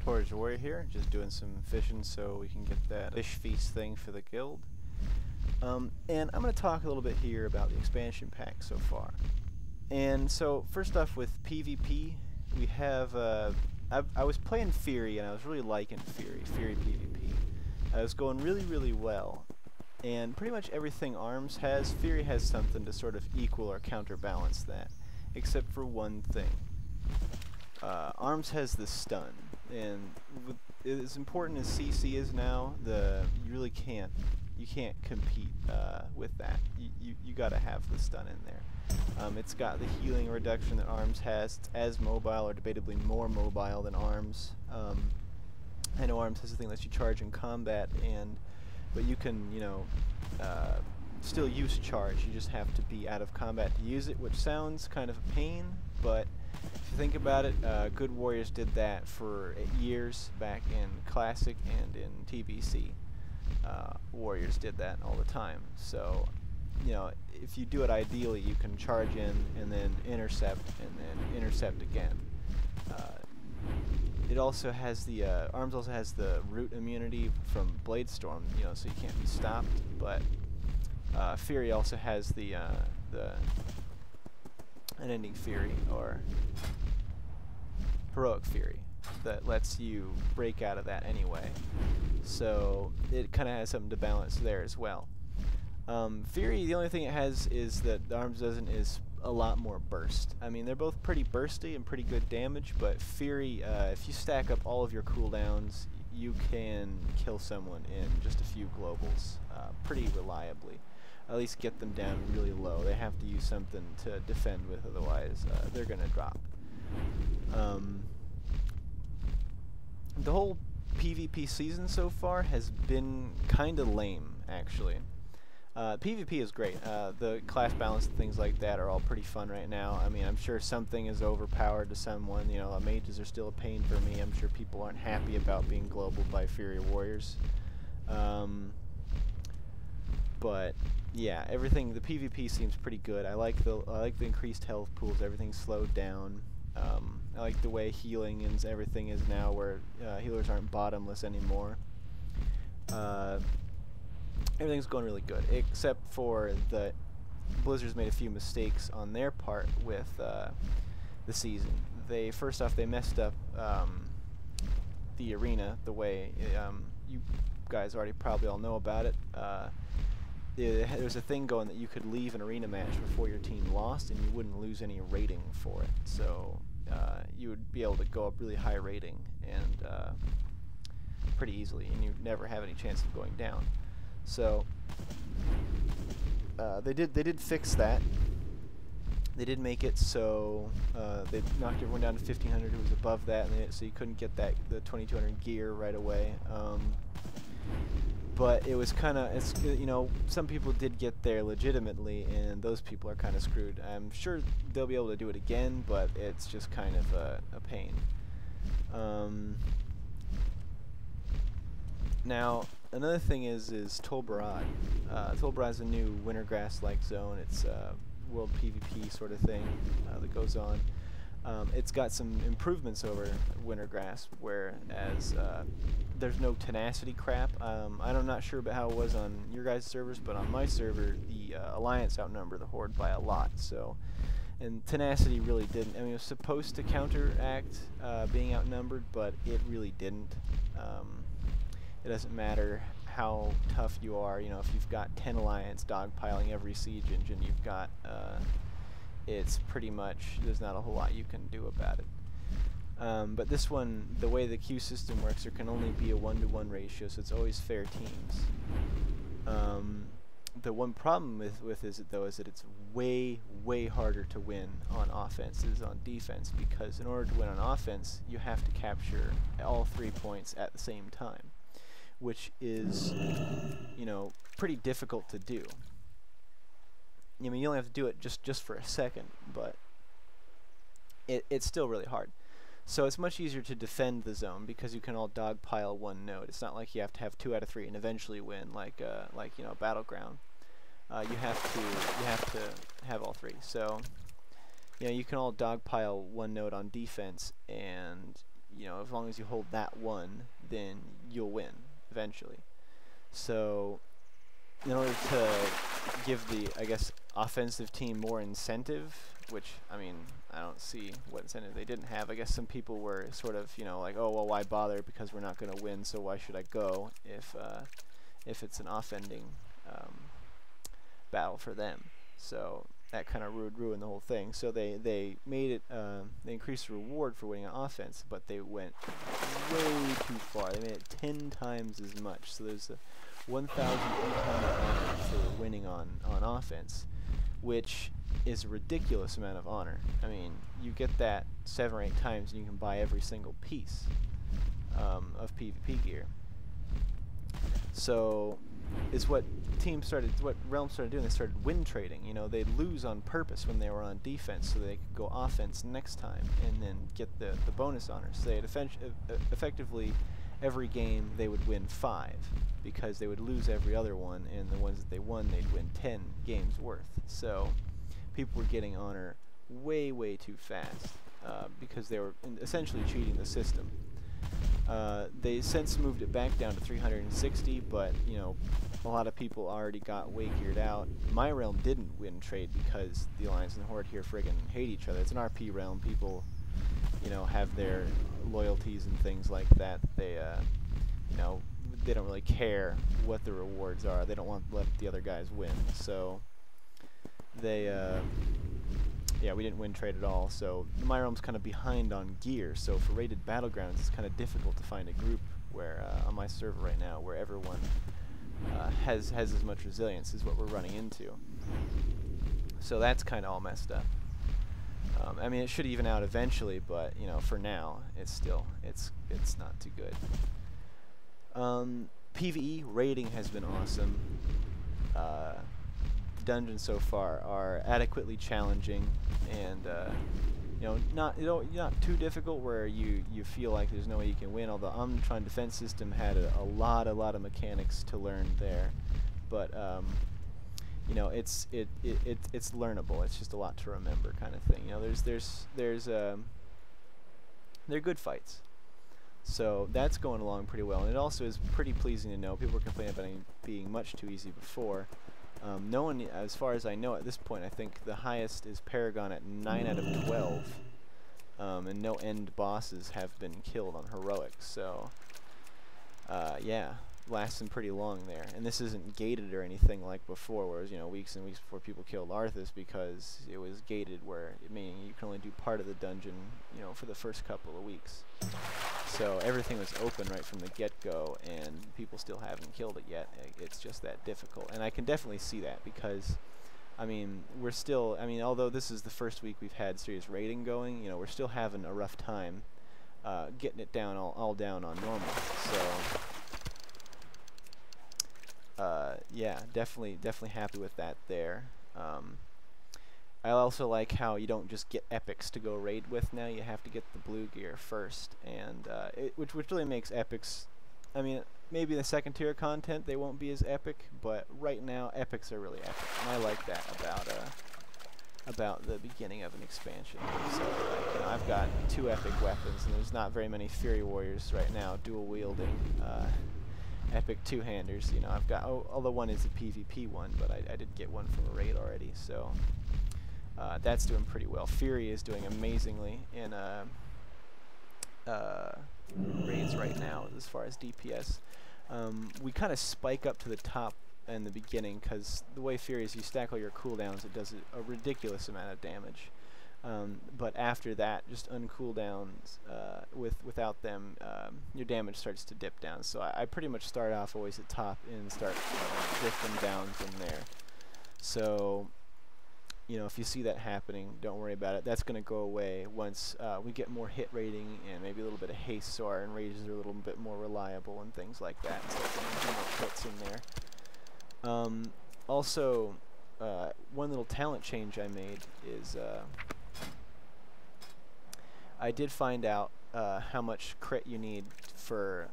Torage Warrior here, just doing some fishing so we can get that fish feast thing for the guild. And I'm going to talk a little bit here about the expansion pack so far. And so first off with PvP, we have I was playing Fury and I was really liking Fury PvP. I was going really well, and pretty much everything Arms has, Fury has something to sort of equal or counterbalance that, except for one thing. Arms has the stun, and as important as CC is now, you can't compete with that. You gotta have the stun in there. It's got the healing reduction that Arms has. It's as mobile, or debatably more mobile than Arms. I know Arms has the thing that lets you charge in combat, but you can, still use charge. You just have to be out of combat to use it, which sounds kind of a pain, but if you think about it, good warriors did that for years back in Classic and in TBC. Warriors did that all the time. So, if you do it ideally, you can charge in and then intercept again. It also has the Arms also has the root immunity from Blade Storm, so you can't be stopped. But Fury also has the Unending Fury, or Heroic Fury, that lets you break out of that anyway. So it kind of has something to balance there as well. Fury, the only thing it has is that the Arms doesn't is a lot more burst. I mean, they're both pretty bursty and pretty good damage, but Fury, if you stack up all of your cooldowns, you can kill someone in just a few globals pretty reliably. At least get them down really low. They have to use something to defend with, otherwise they're going to drop. The whole PvP season so far has been kind of lame, actually. PvP is great. The class balance and things like that are all pretty fun right now. I mean, I'm sure something is overpowered to someone. Mages are still a pain for me. I'm sure people aren't happy about being global by Fury Warriors. But yeah, everything. The PvP seems pretty good. I like the increased health pools. Everything's slowed down. I like the way healing and everything is now, where healers aren't bottomless anymore. Everything's going really good, except for the Blizzard's made a few mistakes on their part with the season. First off, they messed up the arena the way you guys already probably all know about it. There's a thing going that you could leave an arena match before your team lost, and you wouldn't lose any rating for it. So you would be able to go up really high rating and pretty easily, and you'd never have any chance of going down. So they did fix that. They did make it so they knocked everyone down to 1,500 who was above that, and so you couldn't get the 2,200 gear right away. But it was kind of, some people did get there legitimately, and those people are kind of screwed. I'm sure they'll be able to do it again, but it's just kind of a pain. Now, another thing is Tol Barad. Tol Barad is a new Wintergrass-like zone. It's a world PvP sort of thing that goes on. It's got some improvements over Wintergrass, whereas there's no tenacity crap. I'm not sure about how it was on your guys' servers, but on my server, the Alliance outnumber the Horde by a lot. So, and tenacity really didn't. I mean, it was supposed to counteract being outnumbered, but it really didn't. It doesn't matter how tough you are. If you've got 10 Alliance dogpiling every siege engine, you've got it's pretty much, there's not a whole lot you can do about it. But this one, the way the queue system works, there can only be a 1-to-1 ratio, so it's always fair teams. The one problem with it though is that it's way harder to win on offense than on defense, because in order to win on offense, you have to capture all 3 points at the same time, which is, pretty difficult to do. I mean, you only have to do it just for a second, but it's still really hard. So it's much easier to defend the zone because you can all dogpile one node. It's not like you have to have 2 out of 3 and eventually win, like Battleground. You have to have all 3. So you can all dogpile one node on defense, and you know, as long as you hold that one, then you'll win eventually. So in order to give the, I guess, offensive team more incentive, which, I mean, I don't see what incentive they didn't have. I guess some people were sort of, you know, like, oh, well, why bother, because we're not going to win, so why should I go if it's an offending battle for them. So that kind of ruined the whole thing. So they made it, they increased the reward for winning on offense, but they went way too far. They made it 10 times as much. So there's a 1,800 honor for winning on offense, which is a ridiculous amount of honor. I mean, you get that 7 or 8 times and you can buy every single piece of PvP gear. So is what Realm started doing. They started win trading. You know, they'd lose on purpose when they were on defense so they could go offense next time and then get the bonus honors. So they'd effectively every game they would win 5 because they would lose every other one, and the ones that they won they'd win 10 games worth. So people were getting honor way too fast because they were essentially cheating the system. They since moved it back down to 360, but you know, a lot of people already got way geared out. My realm didn't win trade because the Alliance and the Horde here friggin' hate each other. It's an RP realm. People, you know, have their loyalties and things like that. They, you know, they don't really care what the rewards are. They don't want to let the other guys win. So they, yeah, we didn't win trade at all. So my realm's kind of behind on gear. So for rated battlegrounds, it's kind of difficult to find a group where on my server right now where everyone has as much resilience as what we're running into. So that's kind of all messed up. I mean, it should even out eventually, but you know, for now, it's not too good. PvE raiding has been awesome. Dungeons so far are adequately challenging, and you know, not too difficult where you feel like there's no way you can win. Although Omnitron defense system had a lot of mechanics to learn there, but you know, it's learnable. It's just a lot to remember, kind of thing. You know, they're good fights. So that's going along pretty well, and it also is pretty pleasing to know. People were complaining about it being much too easy before. No one, as far as I know at this point, I think the highest is Paragon at 9 out of 12, and no end bosses have been killed on heroics. So yeah, lasting pretty long there. And this isn't gated or anything like before, where it was, you know, weeks and weeks before people killed Arthas, because it was gated, where meaning you can only do part of the dungeon, you know, for the first couple of weeks. So everything was open right from the get-go, and people still haven't killed it yet. It's just that difficult, and I can definitely see that because, I mean, we're still, I mean, although this is the first week we've had serious raiding going, you know, we're still having a rough time getting it down all down on normal. So yeah, definitely happy with that there. I also like how you don't just get epics to go raid with now. You have to get the blue gear first, and which really makes epics, I mean, maybe the second tier content they won't be as epic, but right now epics are really epic, and I like that about the beginning of an expansion. So like, you know, I've got 2 epic weapons, and there's not very many Fury Warriors right now dual wielding epic 2-handers. You know, I've got, although one is a PvP one, but I did get one from a raid already, so that's doing pretty well. Fury is doing amazingly in raids right now as far as DPS. We kind of spike up to the top in the beginning, because the way Fury is, you stack all your cooldowns, it does a ridiculous amount of damage. But after that, just uncooldowns, without them, your damage starts to dip down. So I pretty much start off always at top and start drifting down from there. So, you know, if you see that happening, don't worry about it. That's going to go away once we get more hit rating and maybe a little bit of haste, so our enrages are a little bit more reliable and things like that. So getting more hits in there. Also, one little talent change I made is I did find out how much crit you need for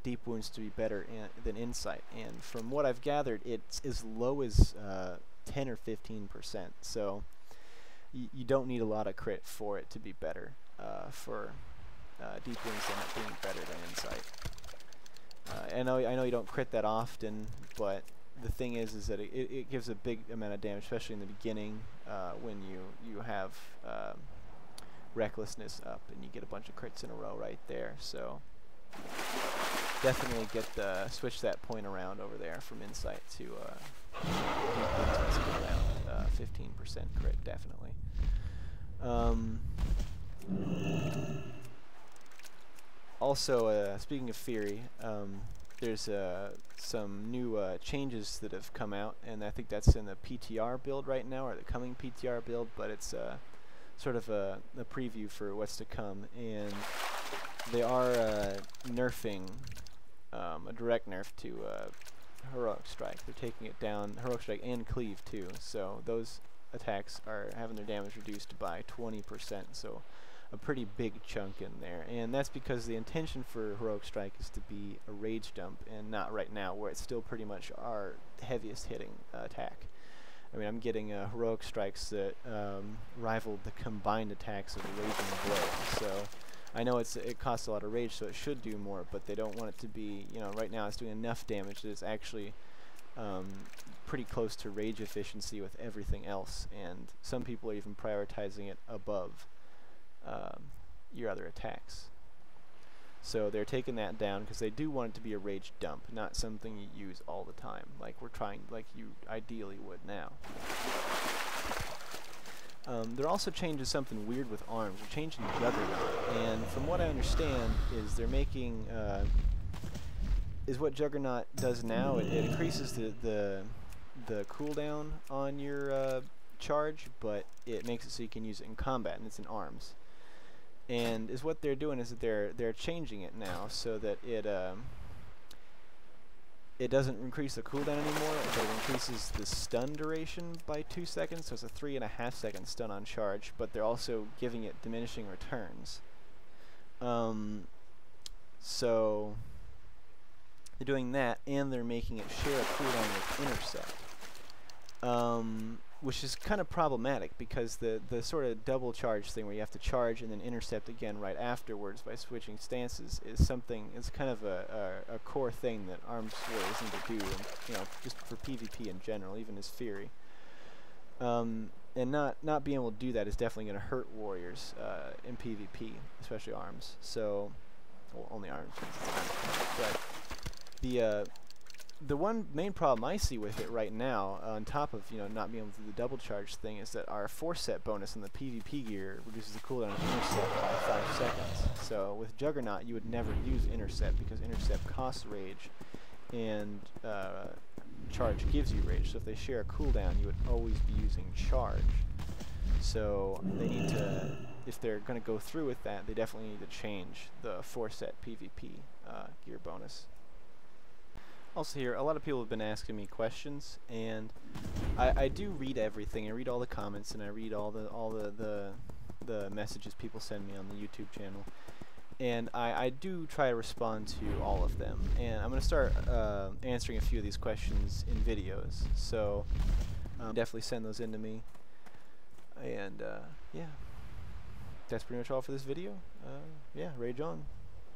deep wounds to be better than insight, and from what I've gathered, it's as low as 10 or 15%. So you don't need a lot of crit for it to be better for deep wings end up being better than insight. I know you don't crit that often, but the thing is that it gives a big amount of damage, especially in the beginning when you have recklessness up and you get a bunch of crits in a row right there. So definitely switch that point around over there from insight to around 15% crit, definitely. Also, speaking of Fury, there's some new changes that have come out, and I think that's in the PTR build right now, or the coming PTR build, but it's sort of a preview for what's to come, and they are nerfing, a direct nerf to Heroic Strike. They're taking it down, Heroic Strike and Cleave too, so those attacks are having their damage reduced by 20%, so a pretty big chunk in there, and that's because the intention for Heroic Strike is to be a rage dump, and not right now, where it's still pretty much our heaviest hitting attack. I mean, I'm getting Heroic Strikes that rivaled the combined attacks of the Raging Blow, so I know it costs a lot of rage, so it should do more, but they don't want it to be, you know, right now it's doing enough damage that it's actually pretty close to rage efficiency with everything else, and some people are even prioritizing it above your other attacks. So they're taking that down because they do want it to be a rage dump, not something you use all the time, like you ideally would now. They're also changing something weird with arms. They're changing Juggernaut, and from what I understand is they're making what Juggernaut does now. It increases the cooldown on your charge, but it makes it so you can use it in combat, and it's in arms. And what they're doing is that they're changing it now so that it doesn't increase the cooldown anymore, but it increases the stun duration by 2 seconds, so it's a 3.5 second stun on charge, but they're also giving it diminishing returns. So they're doing that, and they're making it share a cooldown with Intercept, which is kind of problematic because the sort of double charge thing where you have to charge and then intercept again right afterwards by switching stances is something, it's kind of a core thing that Arms War isn't to do, and, you know, just for PvP in general, even as Fury. And not being able to do that is definitely going to hurt warriors in PvP, especially Arms. So, well, only Arms, but the one main problem I see with it right now, on top of, you know, not being able to do the double charge thing, is that our force set bonus in the PvP gear reduces the cooldown of Intercept by 5 seconds. So with Juggernaut, you would never use Intercept because Intercept costs rage, and charge gives you rage. So if they share a cooldown, you would always be using charge. So they need to, if they're going to go through with that, they definitely need to change the force set PvP gear bonus. Also here, a lot of people have been asking me questions, and I do read everything. I read all the comments, and I read all the messages people send me on the YouTube channel, and I do try to respond to all of them. And I'm going to start answering a few of these questions in videos, so definitely send those in to me. And yeah, that's pretty much all for this video. Yeah, rage on.